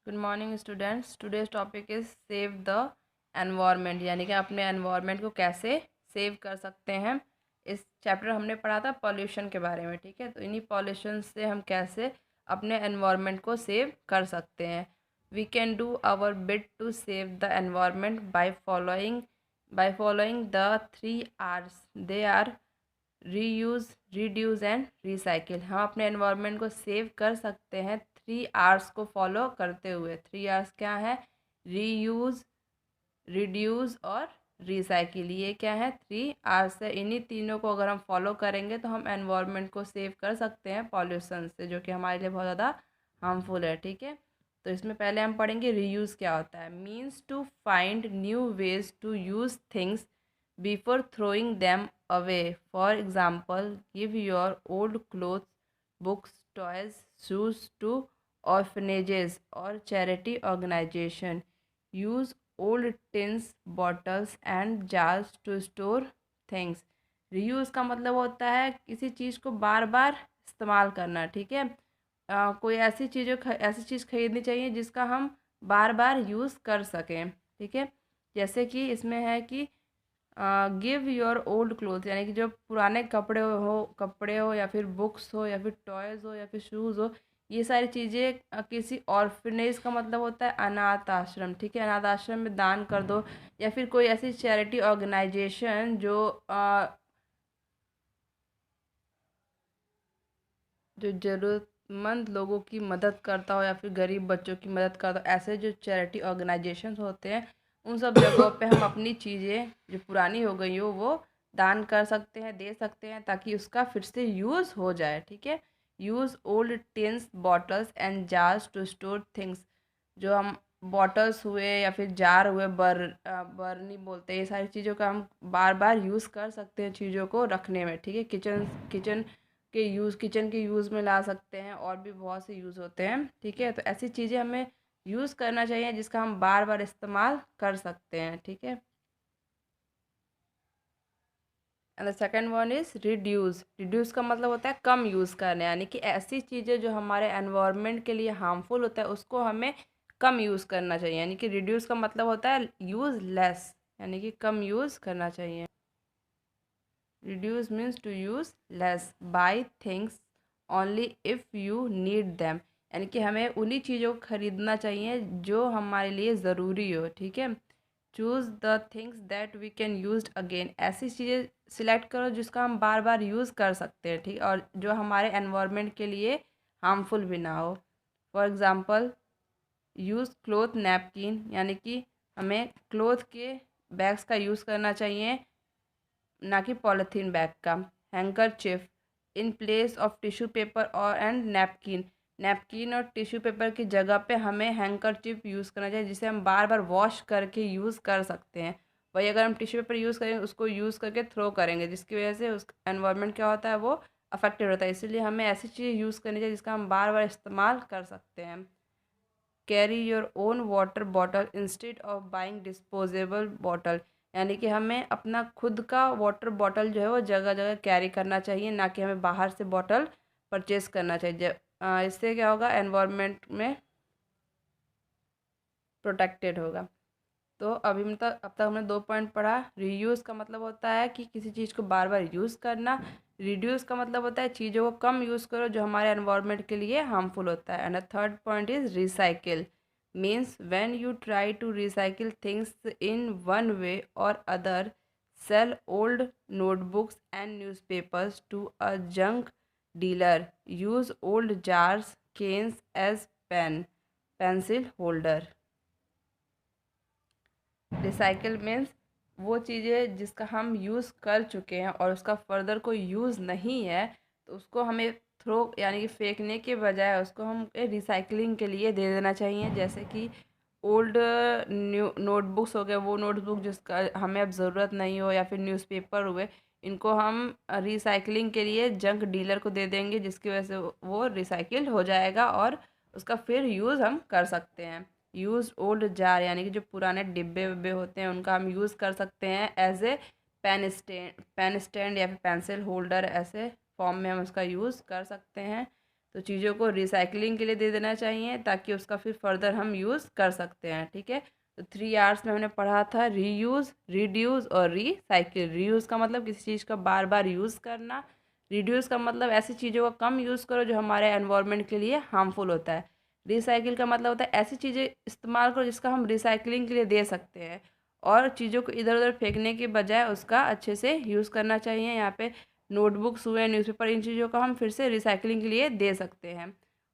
Good morning students. Today's topic is save the environment, यानी कि अपने एनवायरनमेंट को कैसे सेव कर सकते हैं। इस चैप्टर हमने पढ़ा था पॉल्यूशन के बारे में, ठीक है। तो इन्हीं पॉल्यूशन से हम कैसे अपने एनवायरनमेंट को सेव कर सकते हैं। We can do our bit to save the environment by following the 3 R's। They are reuse, reduce and recycle. हम अपने एनवायरनमेंट को सेव कर सकते हैं 3 R's को फॉलो करते हुए। 3 R's क्या है? रीयूज़, रिड्यूस और रिसाइकिल। ये क्या है? 3 R's है। इन्हीं तीनों को अगर हम फॉलो करेंगे तो हम एनवायरनमेंट को सेव कर सकते हैं पॉल्यूशन से, जो कि हमारे लिए बहुत ज़्यादा हार्मफुल है, ठीक है। तो इसमें पहले हम पढ़ेंगे रीयूज़ क्या होता है। Means to find new ways to use things before throwing them away. For example, give your old clothes, books, toys, shoes to orphanages or charity organization. Use old tins, bottles and jars to store things. Reuse का मतलब होता है किसी चीज़ को बार बार इस्तेमाल करना, ठीक है। कोई ऐसी चीज़ खरीदनी चाहिए जिसका हम बार बार यूज़ कर सकें, ठीक है। जैसे कि इसमें है कि गिव योर ओल्ड क्लोथ, यानी कि जो पुराने कपड़े हो या फिर बुक्स हो या फिर टॉयज़ हो या फिर शूज़ हो, ये सारी चीज़ें किसी ऑर्फनेज का मतलब होता है अनाथ आश्रम, ठीक है। अनाथ आश्रम में दान कर दो, या फिर कोई ऐसी चैरिटी ऑर्गेनाइजेशन जो ज़रूरतमंद लोगों की मदद करता हो या फिर गरीब बच्चों की मदद करता हो। ऐसे जो चैरिटी ऑर्गेनाइजेशंस होते हैं उन सब जगहों पे हम अपनी चीज़ें जो पुरानी हो गई हो वो दान कर सकते हैं, दे सकते हैं, ताकि उसका फिर से यूज़ हो जाए, ठीक है। Use old tins, bottles and jars to store things. जो हम बॉटल्स हुए या फिर जार हुए, बर्नी बोलते हैं, ये सारी चीज़ों का हम बार बार यूज़ कर सकते हैं चीज़ों को रखने में, ठीक है। किचन के यूज़ में ला सकते हैं, और भी बहुत से यूज़ होते हैं, ठीक है। तो ऐसी चीज़ें हमें यूज़ करना चाहिए जिसका हम बार बार इस्तेमाल कर सकते हैं, ठीक है। And the second one is reduce. Reduce का मतलब होता है कम यूज़ करना, यानी कि ऐसी चीज़ें जो हमारे एनवायरनमेंट के लिए हार्मफुल होता है उसको हमें कम यूज़ करना चाहिए। यानी कि रिड्यूस का मतलब होता है यूज़ लेस, यानी कि कम यूज़ करना चाहिए। Reduce means to use less, buy things only if you need them. यानी कि हमें उन्हीं चीज़ों को खरीदना चाहिए जो हमारे लिए ज़रूरी हो, ठीक है। Choose the things that we can use again. ऐसी चीज़ें सिलेक्ट करो जिसका हम बार बार यूज़ कर सकते हैं, ठीक, और जो हमारे एनवायरनमेंट के लिए हार्मफुल भी ना हो। For example, use cloth napkin, यानी कि हमें क्लोथ के बैग्स का यूज़ करना चाहिए, ना कि पॉलीथीन बैग का। Handkerchief in place of tissue paper और एंड नैपकिन। नैपकिन और टिश्यू पेपर की जगह पे हमें हैंकरचिफ यूज़ करना चाहिए, जिसे हम बार बार वॉश करके यूज़ कर सकते हैं। वही अगर हम टिश्यू पेपर यूज़ करेंगे उसको यूज़ करके थ्रो करेंगे, जिसकी वजह से उस एनवायरनमेंट क्या होता है, वो अफेक्टेड होता है। इसीलिए हमें ऐसी चीज़ें यूज़ करनी चाहिए जिसका हम बार बार इस्तेमाल कर सकते हैं। Carry your own water bottle instead of buying disposable bottle. यानी कि हमें अपना खुद का वाटर बॉटल जो है वो जगह जगह कैरी करना चाहिए, ना कि हमें बाहर से बॉटल परचेज करना चाहिए। इससे क्या होगा, एनवायरनमेंट में प्रोटेक्टेड होगा। तो अभी मतलब अब तक हमने 2 पॉइंट पढ़ा। रीयूज़ का मतलब होता है कि किसी चीज़ को बार बार यूज़ करना। रिड्यूस का मतलब होता है चीज़ों को कम यूज़ करो जो हमारे एनवायरनमेंट के लिए हार्मफुल होता है। And the third point is recycle. Means when you try to recycle things in one way और other, sell old notebooks and newspapers to a junk dealer, use old jars cans as pencil holder. Recycle means वो चीज़ें जिसका हम use कर चुके हैं और उसका फर्दर कोई यूज़ नहीं है, तो उसको हमें थ्रो, यानी कि फेंकने के बजाय उसको हम रिसाइकलिंग के लिए दे देना चाहिए। जैसे कि ओल्ड न्यू नोटबुक्स हो गए, वो नोटबुक जिसका हमें अब ज़रूरत नहीं हो, या फिर न्यूज़पेपर हुए, इनको हम रिसाइकलिंग के लिए जंक डीलर को दे देंगे, जिसकी वजह से वो रिसाइकिल हो जाएगा और उसका फिर यूज़ हम कर सकते हैं। यूज़ ओल्ड जार, यानी कि जो पुराने डिब्बे विब्बे होते हैं उनका हम यूज़ कर सकते हैं एज ए पेन स्टैंड या फिर पेंसिल होल्डर, ऐसे फॉर्म में हम उसका यूज़ कर सकते हैं। तो चीज़ों को रिसाइकलिंग के लिए दे देना चाहिए ताकि उसका फिर फर्दर हम यूज़ कर सकते हैं। ठीक है, तो 3 Rs में हमने पढ़ा था रीयूज़, रिड्यूस और रिसाइकिल। रीयूज़ का मतलब किसी चीज़ का बार बार यूज़ करना। रिड्यूस का मतलब ऐसी चीज़ों का कम यूज़ करो जो हमारे एनवायरनमेंट के लिए हार्मफुल होता है। रिसाइकिल का मतलब होता है ऐसी चीज़ें इस्तेमाल करो जिसका हम रिसाइकलिंग के लिए दे सकते हैं, और चीज़ों को इधर उधर फेंकने के बजाय उसका अच्छे से यूज़ करना चाहिए। यहाँ पे नोटबुक्स हुए, न्यूज़पेपर, इन चीज़ों का हम फिर से रिसाइकलिंग के लिए दे सकते हैं।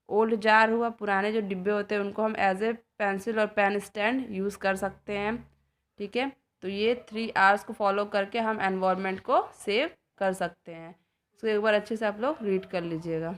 ओल्ड जार हुआ, पुराने जो डिब्बे होते हैं उनको हम एज ए पेंसिल और पेन स्टैंड यूज़ कर सकते हैं। ठीक है, तो ये 3 Rs को फॉलो करके हम एनवायरनमेंट को सेव कर सकते हैं। इसको एक बार अच्छे से आप लोग रीड कर लीजिएगा।